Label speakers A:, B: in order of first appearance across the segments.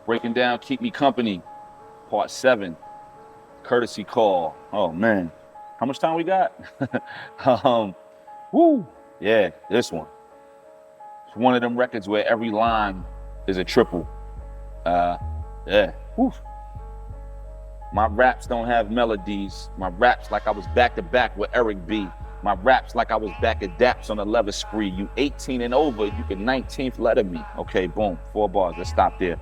A: Breaking down Keep Me Company, part 7, courtesy call. Oh man, how much time we got? Yeah, this one. It's one of them records where every line is a triple. Yeah, woo. My raps don't have melodies. My raps like I was back to back with Eric B. My raps like I was back at Daps on a leather spree. You 18 and over, you can 19th letter me. Okay, boom, 4 bars, let's stop there.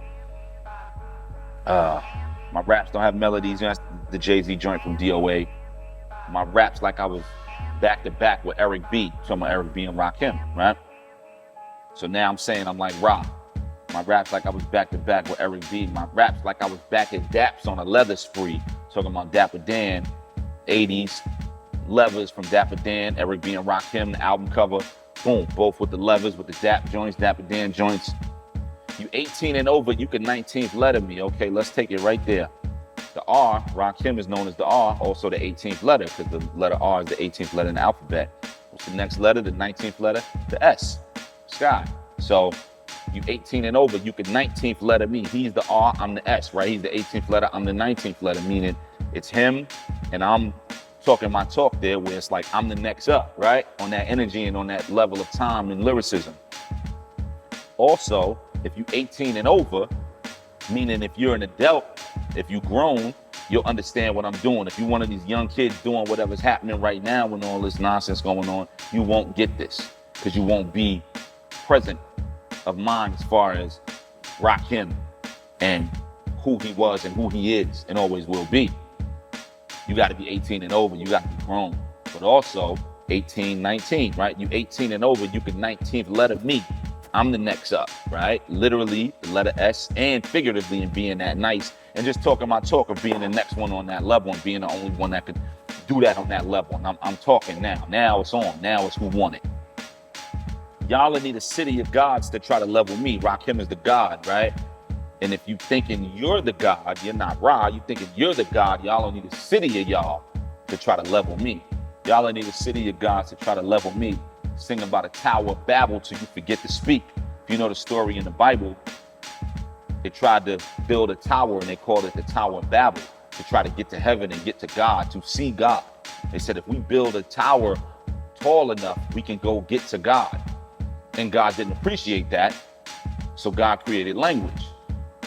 A: My raps don't have melodies. That's the Jay-Z joint from DOA. My raps like I was back to back with Eric B. Talking about Eric B and Rakim, right? So now I'm saying I'm like Rock. My raps like I was back to back with Eric B. My raps like I was back at Daps on a leather spree. Talking about Dapper Dan, 80s. Levers from Dapper Dan, Eric B and Rakim, the album cover. Boom, both with the levers, with the Dap joints, Dapper Dan joints. You 18 and over, you can 19th letter me. Okay, let's take it right there. The R, Rakim is known as the R, also the 18th letter, because the letter R is the 18th letter in the alphabet. What's the next letter, the 19th letter? The S, Sky. So you 18 and over, you can 19th letter me. He's the R, I'm the S, right? He's the 18th letter, I'm the 19th letter, meaning it's him and I'm talking my talk there where it's like I'm the next up, right? On that energy and on that level of time and lyricism. Also, if you 18 and over, meaning if you're an adult, if you grown, you'll understand what I'm doing. If you're one of these young kids doing whatever's happening right now when all this nonsense going on, you won't get this because you won't be present of mind as far as Rakim and who he was and who he is and always will be. You got to be 18 and over, you got to be grown. But also 18, 19, right? You 18 and over, you can 19th letter me. I'm the next up, right? Literally the letter S and figuratively in being that nice and just talking my talk of being the next one on that level and being the only one that could do that on that level. And I'm talking now. Now it's on. Now it's who won it. Y'all need a city of gods to try to level me. Rakim is the God, right? And if you thinking you're the God, you're not Ra. You thinking you're the God, y'all don't need a city of y'all to try to level me. Y'all need a city of gods to try to level me. Sing about a Tower of Babel till you forget to speak. If you know the story in the Bible, they tried to build a tower and they called it the Tower of Babel to try to get to heaven and get to God, to see God. They said if we build a tower tall enough, we can go get to God. And God didn't appreciate that, so God created language.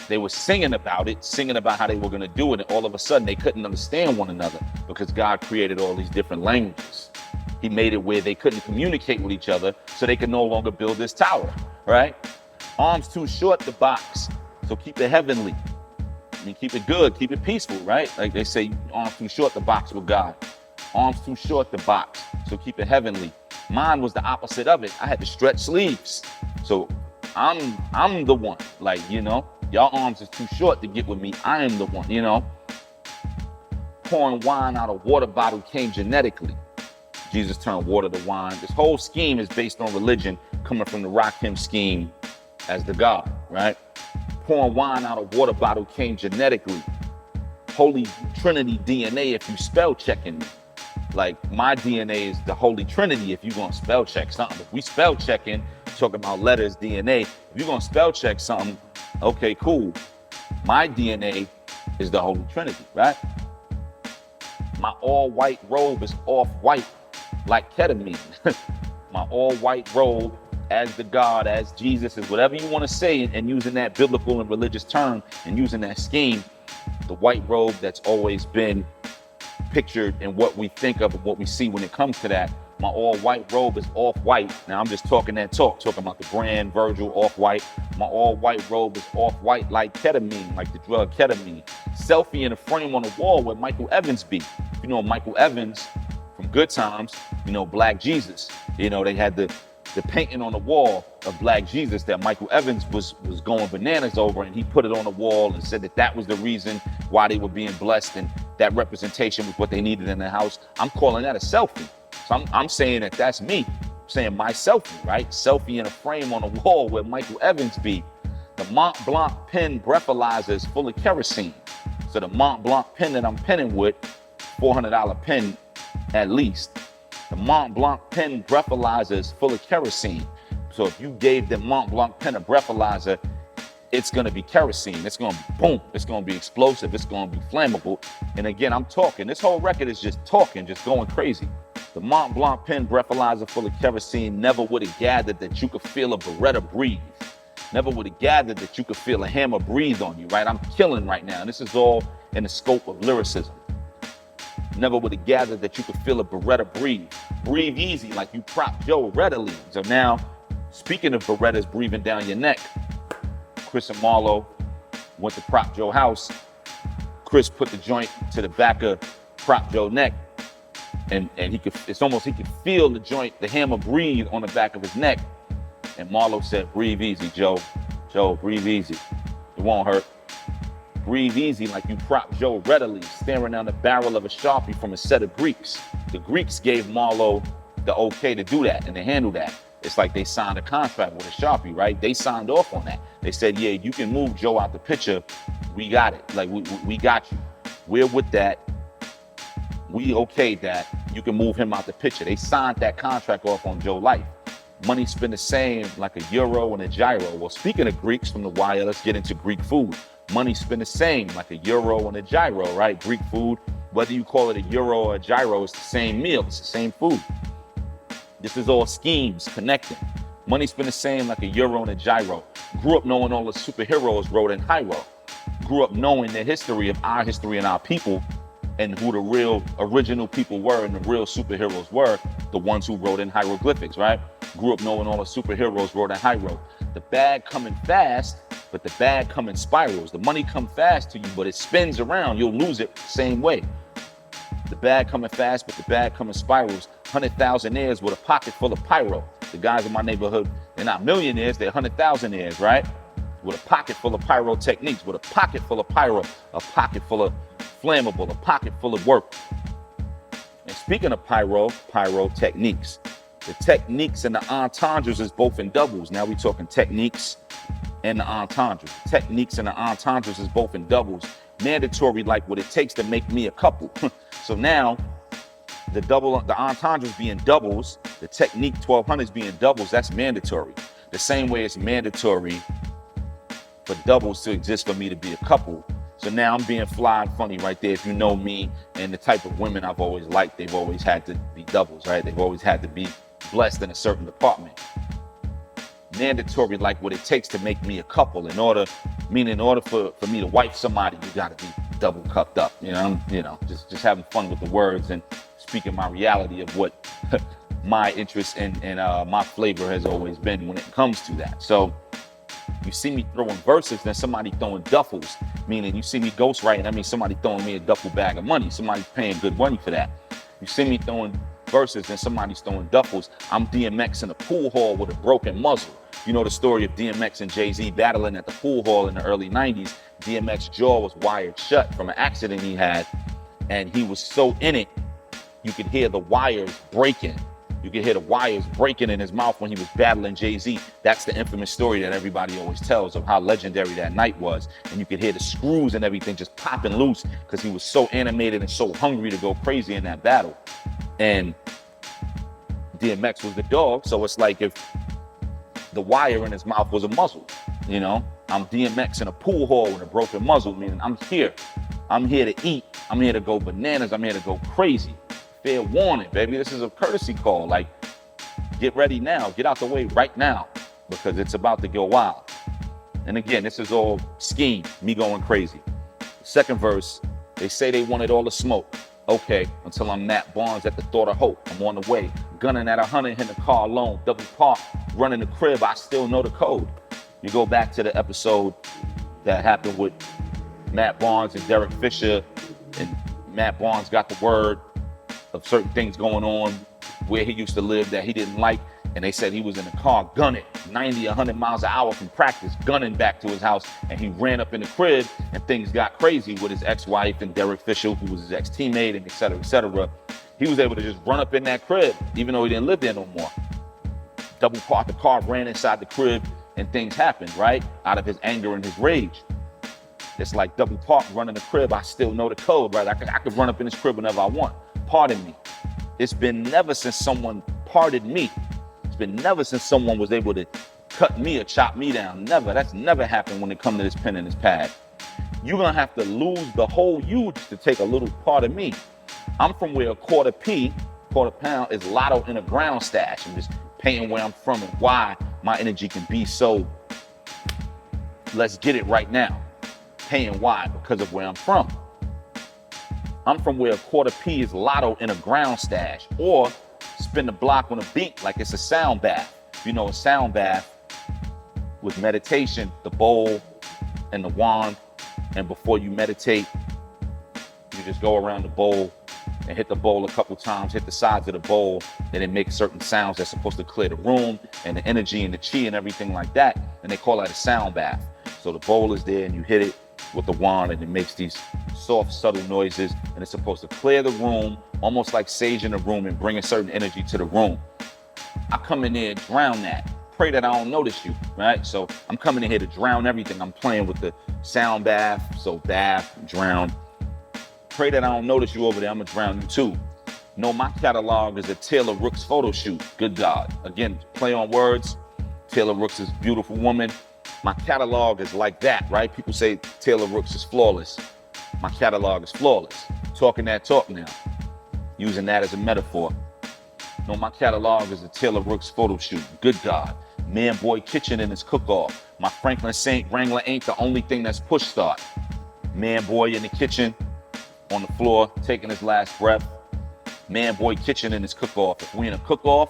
A: They were singing about it, singing about how they were going to do it, and all of a sudden they couldn't understand one another because God created all these different languages. He made it where they couldn't communicate with each other, so they could no longer build this tower, right? Arms too short to box, so keep it heavenly. I mean, keep it good, keep it peaceful, right? Like they say, arms too short to box with God. Arms too short to box, so keep it heavenly. Mine was the opposite of it. I had to stretch sleeves. So I'm the one, like, you know, y'all arms is too short to get with me. I am the one, you know. Pouring wine out of water bottle came genetically. Jesus turned water to wine. This whole scheme is based on religion coming from the Rakim scheme as the God, right? Pouring wine out of water bottle came genetically. Holy Trinity DNA if you spell checking me. Like my DNA is the Holy Trinity if you're gonna spell check something. If we spell checking, talking about letters, DNA, if you're gonna spell check something, okay, cool. My DNA is the Holy Trinity, right? My all-white robe is off-white, like ketamine. My all-white robe as the God, as Jesus, is whatever you want to say, and using that biblical and religious term and using that scheme, the white robe that's always been pictured in what we think of and what we see when it comes to that. My all-white robe is off-white. Now I'm just talking that talk, talking about the brand Virgil off-white. My all-white robe is off-white like ketamine, like the drug ketamine. Selfie in a frame on the wall where Michael Evans be. You know Michael Evans from Good Times, you know, Black Jesus. You know, they had the painting on the wall of Black Jesus that Michael Evans was going bananas over, and he put it on the wall and said that that was the reason why they were being blessed, and that representation was what they needed in the house. I'm calling that a selfie. So I'm saying that that's me. I'm saying my selfie, right? Selfie in a frame on a wall where Michael Evans be. The Mont Blanc pen breathalyzer is full of kerosene. So the Mont Blanc pen that I'm penning with, $400 pen at least. The Mont Blanc pen breathalyzer is full of kerosene. So if you gave the Mont Blanc pen a breathalyzer, it's going to be kerosene. It's going to be boom. It's going to be explosive. It's going to be flammable. And again, I'm talking. This whole record is just talking, just going crazy. The Mont Blanc pen breathalyzer full of kerosene never would have gathered that you could feel a Beretta breathe. Never would have gathered that you could feel a hammer breathe on you, right? I'm killing right now. And this is all in the scope of lyricism. Never would have gathered that you could feel a Beretta breathe. Breathe easy like you prop Joe readily. So now, speaking of Berettas breathing down your neck, Chris and Marlo went to Prop Joe's house. Chris put the joint to the back of Prop Joe's neck, and he could feel the joint, the hammer breathe on the back of his neck. And Marlo said, breathe easy, Joe. Joe, breathe easy. It won't hurt. Breathe easy like you prop Joe readily, staring down the barrel of a Sharpie from a set of Greeks. The Greeks gave Marlo the okay to do that and to handle that. It's like they signed a contract with a Sharpie, right? They signed off on that. They said, yeah, you can move Joe out the picture. We got it. Like, we got you. We're with that. We okayed that. You can move him out the picture. They signed that contract off on Joe's life. Money spent the same like a euro and a gyro. Well, speaking of Greeks from the wire, let's get into Greek food. Money spent the same like a euro and a gyro, right? Greek food, whether you call it a euro or a gyro, it's the same meal. It's the same food. This is all schemes connecting. Money spent the same like a euro and a gyro. Grew up knowing all the superheroes wrote in Hyro. Grew up knowing the history of our history and our people and who the real original people were and the real superheroes were, the ones who wrote in hieroglyphics, right? Grew up knowing all the superheroes wrote in Hyro. The bag coming fast, but the bag come in spirals. The money come fast to you, but it spins around. You'll lose it the same way. The bag coming fast, but the bag come in spirals. 100,000-aires with a pocket full of pyro. The guys in my neighborhood, they're not millionaires, they're 100,000-aires, right? With a pocket full of pyrotechniques, with a pocket full of pyro, a pocket full of flammable, a pocket full of work. And speaking of pyrotechniques, the techniques and the entendres is both in doubles. Now we talking techniques and the entendres. Techniques and the entendres is both in doubles. Mandatory, like what it takes to make me a couple. So now, the entendres being doubles, the technique 1200s being doubles, that's mandatory. The same way it's mandatory for doubles to exist for me to be a couple. So now I'm being fly and funny right there. If you know me and the type of women I've always liked, they've always had to be doubles, right? They've always had to be blessed in a certain department. Mandatory, like what it takes to make me a couple. In order for me to wife somebody, you gotta be double cupped up. Just having fun with the words and speaking my reality of what my interest and my flavor has always been when it comes to that. So you see me throwing verses, then somebody throwing duffels, meaning you see me ghostwriting, I mean somebody throwing me a duffel bag of money. Somebody's paying good money for that. You see me throwing verses, then somebody's throwing duffels. I'm DMX in a pool hall with a broken muzzle. You know the story of DMX and Jay-Z battling at the pool hall in the early 90s. DMX's jaw was wired shut from an accident he had, and he was so in it, you could hear the wires breaking. You could hear the wires breaking in his mouth when he was battling Jay-Z. That's the infamous story that everybody always tells of how legendary that night was. And you could hear the screws and everything just popping loose because he was so animated and so hungry to go crazy in that battle. And DMX was the dog, so it's like if the wire in his mouth was a muzzle, I'm DMX in a pool hall with a broken muzzle, meaning I'm here. I'm here to eat. I'm here to go bananas. I'm here to go crazy. Fair warning, baby. This is a courtesy call. Like, get ready now. Get out the way right now because it's about to go wild. And again, this is all scheme, me going crazy. Second verse, they say they wanted all the smoke. Okay, until I'm Matt Barnes at the thought of hope. I'm on the way, gunning at 100 in the car alone, double park, running the crib, I still know the code. You go back to the episode that happened with Matt Barnes and Derek Fisher, and Matt Barnes got the word of certain things going on where he used to live that he didn't like, and they said he was in the car gunning 90, 100 miles an hour from practice, gunning back to his house, and he ran up in the crib, and things got crazy with his ex-wife and Derek Fisher, who was his ex-teammate, and et cetera, et cetera. He was able to just run up in that crib, even though he didn't live there no more. Double parked the car, ran inside the crib, and things happened, right? Out of his anger and his rage. It's like double park, running the crib, I still know the code, right? I could run up in this crib whenever I want. Pardon me. It's been never since someone pardoned me. It's been never since someone was able to cut me or chop me down. Never. That's never happened when it comes to this pen and this pad. You're gonna have to lose the whole you just to take a little part of me. I'm from where a quarter pound is lotto in a ground stash. I'm just painting where I'm from and why my energy can be so, let's get it right now. Paying why? Because of where I'm from. I'm from where a quarter P is lotto in a ground stash, or spin the block on a beat like it's a sound bath. You know, a sound bath with meditation, the bowl and the wand, and before you meditate, you just go around the bowl and hit the bowl a couple times, hit the sides of the bowl, and it makes certain sounds that's supposed to clear the room and the energy and the chi and everything like that, and they call that a sound bath. So the bowl is there and you hit it with the wand and it makes these soft, subtle noises, and it's supposed to clear the room, almost like sage in the room and bring a certain energy to the room. I come in there and drown that. Pray that I don't notice you, right? So I'm coming in here to drown everything. I'm playing with the sound bath, so bath, drown. Pray that I don't notice you over there, I'm gonna drown you too. No, my catalog is a Taylor Rooks photo shoot, good God. Again, play on words. Taylor Rooks is a beautiful woman. My catalog is like that, right? People say Taylor Rooks is flawless. My catalog is flawless. Talking that talk now, using that as a metaphor. No, my catalog is a Taylor Rooks photo shoot, good God. Man Boy Kitchen in his cook-off. My Franklin Saint Wrangler ain't the only thing that's push start. Man Boy in the kitchen, on the floor, taking his last breath. Man Boy Kitchen in his cook-off. If we in a cook-off,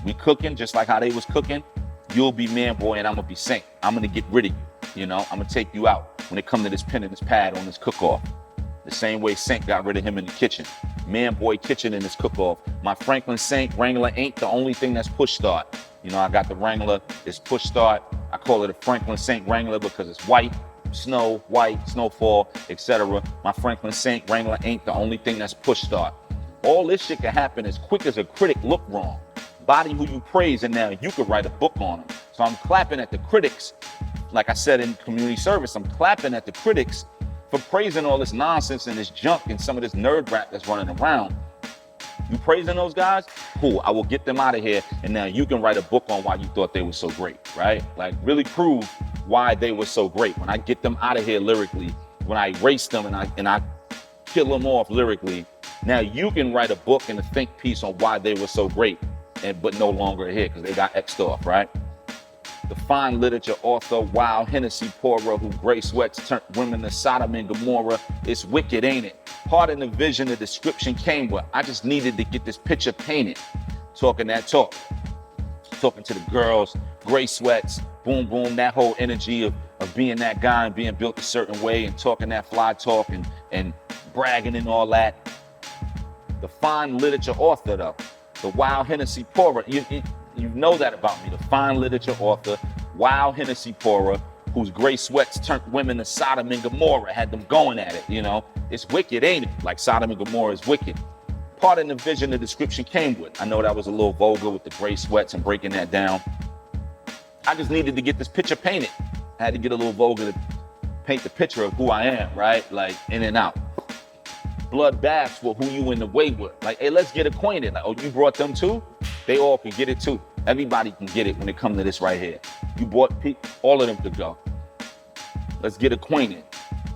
A: we cooking just like how they was cooking, you'll be Man Boy and I'm gonna be Saint. I'm gonna get rid of you, you know? I'm gonna take you out when it comes to this pen and this pad on this cook-off. The same way Saint got rid of him in the kitchen. Man Boy Kitchen in his cook-off. My Franklin Saint Wrangler ain't the only thing that's push start. You know, I got the Wrangler, it's push start. I call it a Franklin Saint Wrangler because it's white, snow, white, snowfall, etc. My Franklin Saint Wrangler ain't the only thing that's push start. All this shit can happen as quick as a critic look wrong. Body who you praise, and now you could write a book on them. So I'm clapping at the critics. Like I said in community service, I'm clapping at the critics for praising all this nonsense and this junk and some of this nerd rap that's running around. You praising those guys? Cool, I will get them out of here, and now you can write a book on why you thought they were so great, right? Like really prove why they were so great. When I get them out of here lyrically, when I erase them and I kill them off lyrically, now you can write a book and a think piece on why they were so great, but no longer here because they got X'd off, right? The fine literature author, wild Hennessy pourer who gray sweats turned women to Sodom and Gomorrah. It's wicked, ain't it? Pardon the vision the description came with. I just needed to get this picture painted. Talking that talk. Talking to the girls, gray sweats, boom, boom, that whole energy of being that guy and being built a certain way and talking that fly talk and bragging and all that. The fine literature author though, the wild Hennessy pourer, you know that about me, the fine literature author, wild Hennessy pourer, whose gray sweats turned women to Sodom and Gomorrah, had them going at it, you know? It's wicked, ain't it? Like Sodom and Gomorrah is wicked. Part of the vision the description came with. I know that was a little vulgar with the gray sweats and breaking that down. I just needed to get this picture painted. I had to get a little vulgar to paint the picture of who I am, right? Like in and out. Blood baths for who you in the way with. Like, hey, let's get acquainted. Like, oh, you brought them too? They all can get it too. Everybody can get it when it comes to this right here. You brought all of them to go. Let's get acquainted.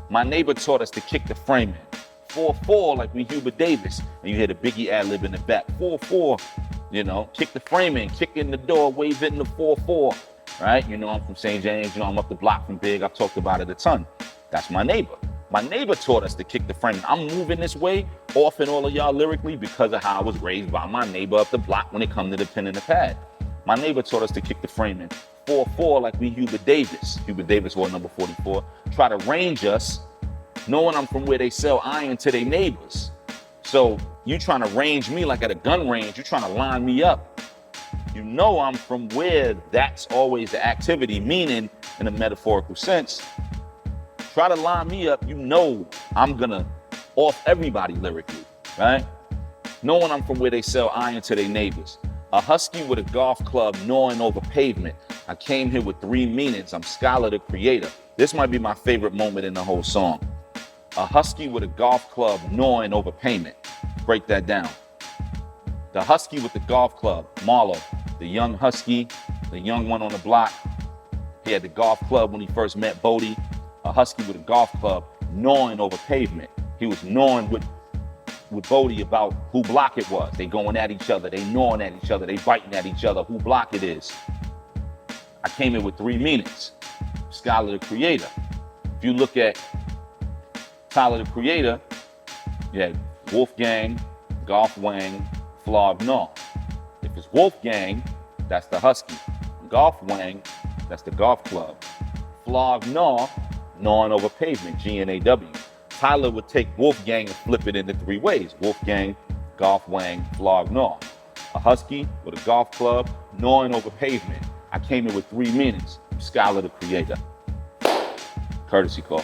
A: My neighbor taught us to kick the framing. 4-4 like we Hubert Davis. And you hear the Biggie ad-lib in the back. 4-4, you know, kick the framing, kick in the door, wave it in the 4-4, right? You know, I'm from St. James, you know, I'm up the block from Big. I've talked about it a ton. That's my neighbor. My neighbor taught us to kick the framing. I'm moving this way, offing all of y'all lyrically because of how I was raised by my neighbor up the block when it comes to the pen and the pad. My neighbor taught us to kick the framing. 4-4 like we Hubert Davis. Hubert Davis wore number 44. Try to range us, knowing I'm from where they sell iron to their neighbors. So you trying to range me like at a gun range, you trying to line me up. You know I'm from where that's always the activity, meaning in a metaphorical sense. Try to line me up, you know I'm gonna off everybody lyrically, right? Knowing I'm from where they sell iron to their neighbors. A husky with a golf club gnawing over pavement. I came here with 3 meanings. I'm Skylar the creator. This might be my favorite moment in the whole song. A husky with a golf club gnawing over pavement. Break that down. The husky with the golf club, Marlo. The young husky, the young one on the block. He had the golf club when he first met Bodie, a husky with a golf club, gnawing over pavement. He was gnawing with Bodie about who block it was. They going at each other, they gnawing at each other, they biting at each other, who block it is. I came in with 3 meanings. Skyler the Creator. If you look at Tyler the Creator, you had Wolfgang, Golf Wang, Flog Gnaw. If it's Wolfgang, that's the husky. Golf Wang, that's the golf club. Flog Gnaw, gnawing over pavement, G-N-A-W. Tyler would take Wolfgang and flip it into 3 ways. Wolfgang, Golf Wang, Flog Gnaw. A husky with a golf club, gnawing over pavement. I came in with 3 meanings. Skyler the Creator. Courtesy call.